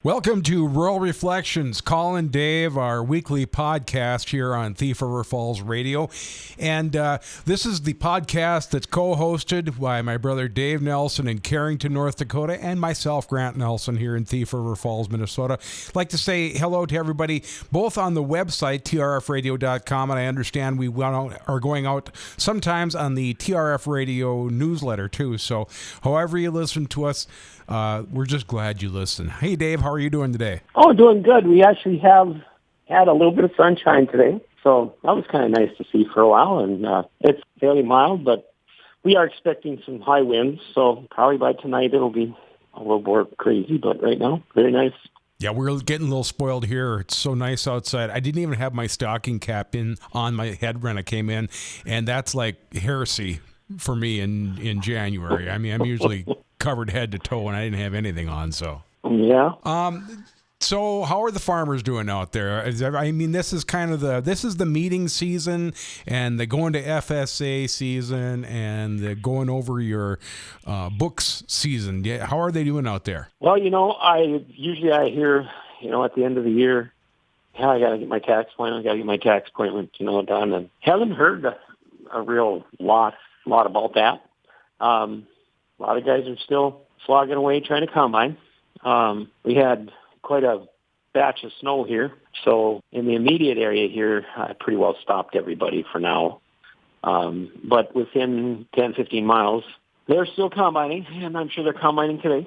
Welcome to Rural Reflections. Colin, Dave, our weekly podcast here on Thief River Falls Radio. And this is the podcast that's co-hosted by my brother Dave Nelson in Carrington, North Dakota, and myself, Grant Nelson, here in Thief River Falls, Minnesota. I'd like to say hello to everybody, both on the website, trfradio.com, and I understand we are going out sometimes on the TRF Radio newsletter, too. So however you listen to us, we're just glad you listen. Hey, Dave, how are you doing today? Oh, doing good. We actually have had a little bit of sunshine today, so that was kind of nice to see for a while, and it's fairly mild, but we are expecting some high winds, so probably by tonight it'll be a little more crazy, but right now, very nice. Yeah, we're getting a little spoiled here. It's so nice outside. I didn't even have my stocking cap on my head when I came in, and that's like heresy for me in January. I mean, I'm usually covered head to toe, and I didn't have anything on, so. Yeah. So how are the farmers doing out there? I mean, this is the meeting season, and they're going to FSA season, and they're going over your books season. Yeah, how are they doing out there? Well, I hear, at the end of the year, I got to get my tax appointment, done, and haven't heard a real lot about that. A lot of guys are still slogging away trying to combine. We had quite a batch of snow here, so in the immediate area here, I pretty well stopped everybody for now. But within 10, 15 miles, they're still combining, and I'm sure they're combining today.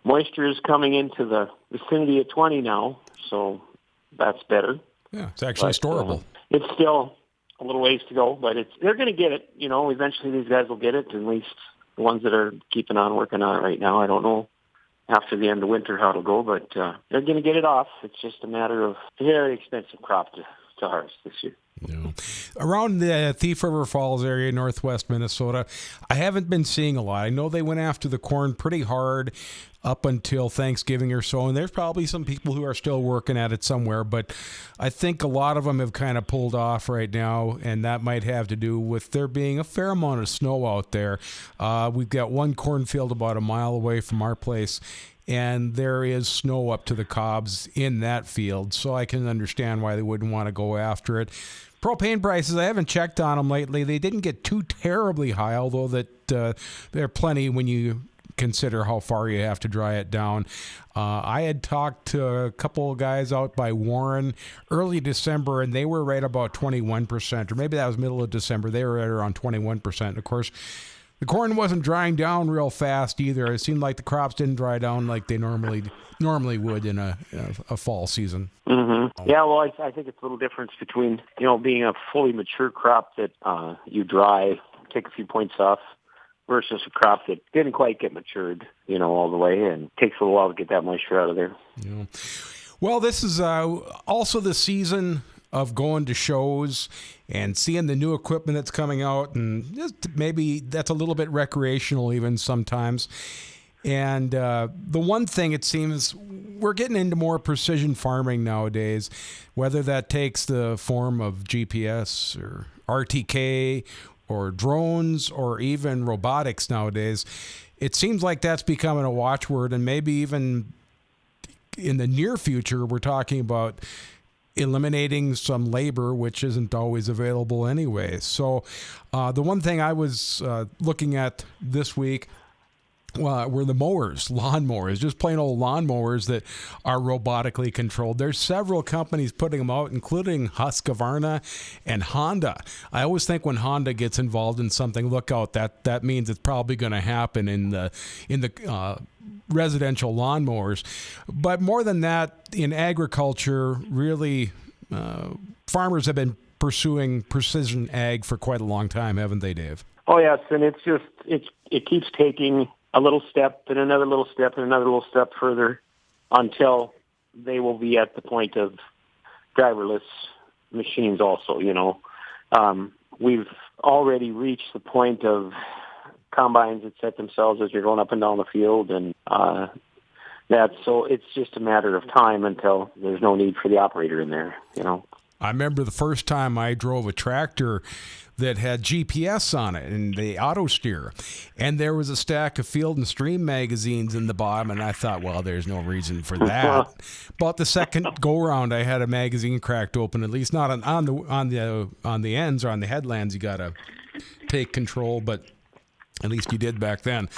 Moisture is coming into the vicinity of 20 now, so that's better. Yeah, it's actually storable. It's still a little ways to go, but they're going to get it. Eventually these guys will get it, at least the ones that are keeping on working on it right now. I don't know after the end of winter how it'll go, but they're going to get it off. It's just a matter of a very expensive crop to harvest this year. Yeah. Around the Thief River Falls area, northwest Minnesota, I haven't been seeing a lot. I know they went after the corn pretty hard up until Thanksgiving or so, and there's probably some people who are still working at it somewhere, but I think a lot of them have kind of pulled off right now, and that might have to do with there being a fair amount of snow out there. We've got one cornfield about a mile away from our place, and there is snow up to the cobs in that field, so I can understand why they wouldn't want to go after it. Propane prices, I haven't checked on them lately. They didn't get too terribly high, although they're plenty when you consider how far you have to dry it down. I had talked to a couple of guys out by Warren early December, and they were right about 21%, or maybe that was middle of December. They were right around 21%. Of course, the corn wasn't drying down real fast either. It seemed like the crops didn't dry down like they normally would in a fall season. Mm-hmm. Yeah, well, I think it's a little difference between, being a fully mature crop that you dry, take a few points off, versus a crop that didn't quite get matured, all the way, and takes a little while to get that moisture out of there. Yeah. Well, this is also the season of going to shows and seeing the new equipment that's coming out, and just maybe that's a little bit recreational even sometimes. And the one thing, it seems, we're getting into more precision farming nowadays, whether that takes the form of GPS or RTK or drones or even robotics nowadays. It seems like that's becoming a watchword, and maybe even in the near future, we're talking about eliminating some labor, which isn't always available anyway. So the one thing I was looking at this week were the lawn mowers, just plain old lawn mowers that are robotically controlled. There's several companies putting them out, including Husqvarna and Honda. I always think when Honda gets involved in something, look out, that means it's probably going to happen in the residential lawnmowers. But more than that, in agriculture, really, farmers have been pursuing precision ag for quite a long time, haven't they, Dave? Oh, yes, and it keeps taking a little step and another little step and another little step further until they will be at the point of driverless machines also, We've already reached the point of combines that set themselves as you're going up and down the field, and so it's just a matter of time until there's no need for the operator in there, I remember the first time I drove a tractor that had GPS on it and the auto steer, and there was a stack of Field and Stream magazines in the bottom, and I thought, well, there's no reason for that. But the second go round, I had a magazine cracked open. At least not on the ends or on the headlands. You gotta take control, but at least you did back then.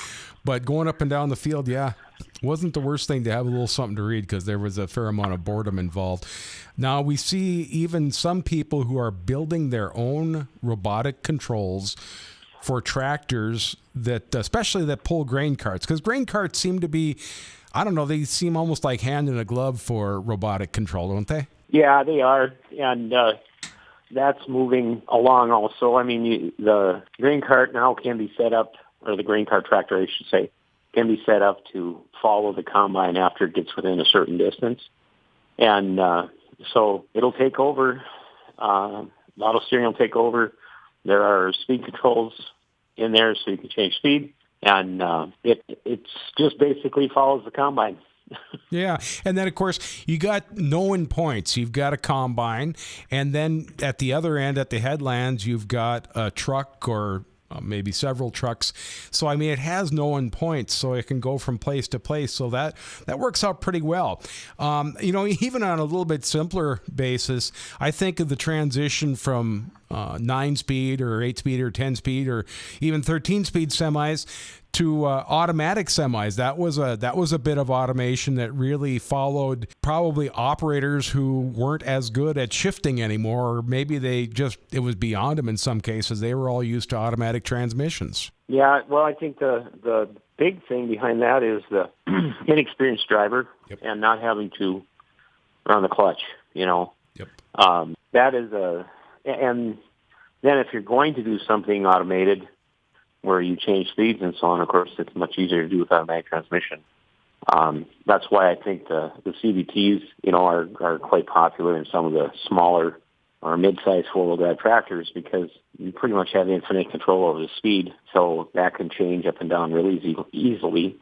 But going up and down the field, yeah, wasn't the worst thing to have a little something to read because there was a fair amount of boredom involved. Now we see even some people who are building their own robotic controls for tractors that, especially that pull grain carts, because grain carts seem to be, I don't know, they seem almost like hand in a glove for robotic control, don't they? Yeah, they are, and that's moving along also. I mean, the grain cart now can be set up, or the grain cart tractor, I should say, can be set up to follow the combine after it gets within a certain distance. And so it'll take over. Auto steering will take over. There are speed controls in there so you can change speed. And it's just basically follows the combine. Yeah, and then, of course, you got known points. You've got a combine, and then at the other end, at the headlands, you've got a truck or maybe several trucks. So, I mean, it has known points, so it can go from place to place. So that works out pretty well. Even on a little bit simpler basis, I think of the transition from 9-speed or 8-speed or 10-speed or even 13-speed semis to automatic semis. That was a bit of automation that really followed probably operators who weren't as good at shifting anymore, or maybe it was beyond them in some cases. They were all used to automatic transmissions. Yeah, well, I think the big thing behind that is the inexperienced driver. Yep. And not having to run the clutch, Yep. That is and then if you're going to do something automated, where you change speeds and so on, of course, it's much easier to do with automatic transmission. That's why I think the CVTs, are quite popular in some of the smaller or mid-sized four-wheel drive tractors because you pretty much have infinite control over the speed, so that can change up and down really easily.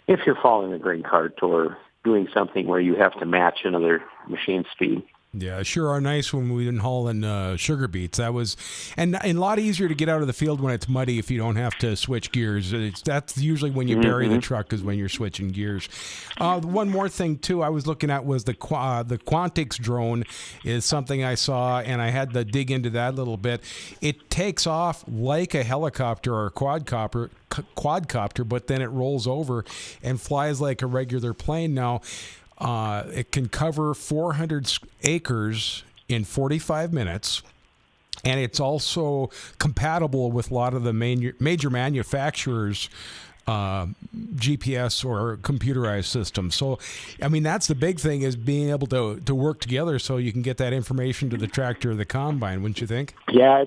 If you're following a grain cart or doing something where you have to match another machine's speed. Yeah, sure are nice when we've been hauling sugar beets. That was, and a lot easier to get out of the field when it's muddy if you don't have to switch gears. That's usually when you bury the truck is when you're switching gears. One more thing too, I was looking at was the Quantix drone is something I saw, and I had to dig into that a little bit. It takes off like a helicopter or a quadcopter, but then it rolls over and flies like a regular plane. Now, it can cover 400 acres in 45 minutes, and it's also compatible with a lot of the major manufacturers' GPS or computerized systems. So, I mean, that's the big thing is being able to work together so you can get that information to the tractor or the combine, wouldn't you think? Yeah,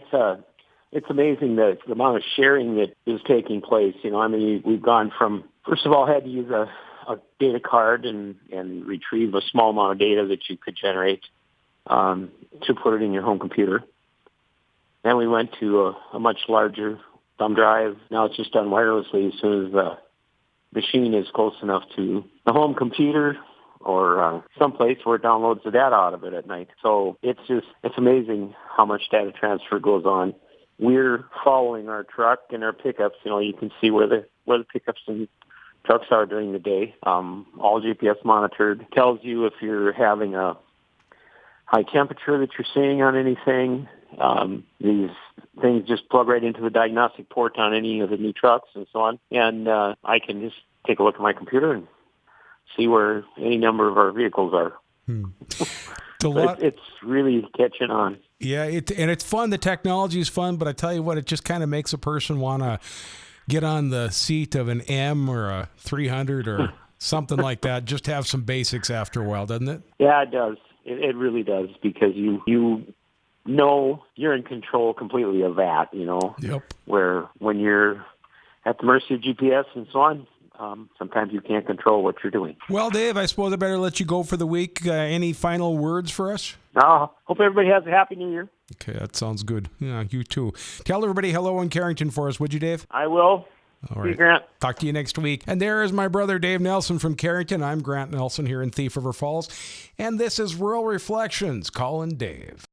it's amazing the amount of sharing that is taking place. We've gone from, first of all, had to use a data card and retrieve a small amount of data that you could generate to put it in your home computer. Then we went to a much larger thumb drive. Now it's just done wirelessly as soon as the machine is close enough to the home computer or someplace where it downloads the data out of it at night. So it's amazing how much data transfer goes on. We're following our truck and our pickups. You can see where the pickups and trucks are during the day. All GPS monitored. Tells you if you're having a high temperature that you're seeing on anything. These things just plug right into the diagnostic port on any of the new trucks and so on. And I can just take a look at my computer and see where any number of our vehicles are. It's really catching on. Yeah, and it's fun. The technology is fun, but I tell you what, it just kind of makes a person want to get on the seat of an M or a 300 or something like that. Just have some basics after a while, doesn't it? Yeah, it does. It really does, because you know you're in control completely of that, Yep. Where when you're at the mercy of GPS and so on, sometimes you can't control what you're doing. Well, Dave, I suppose I better let you go for the week. Any final words for us? Hope everybody has a happy New Year. Okay, that sounds good. Yeah, you too. Tell everybody hello in Carrington for us, would you, Dave? I will. All See you, right. Grant. Talk to you next week. And there is my brother Dave Nelson from Carrington. I'm Grant Nelson here in Thief River Falls. And this is Rural Reflections. Colin Dave.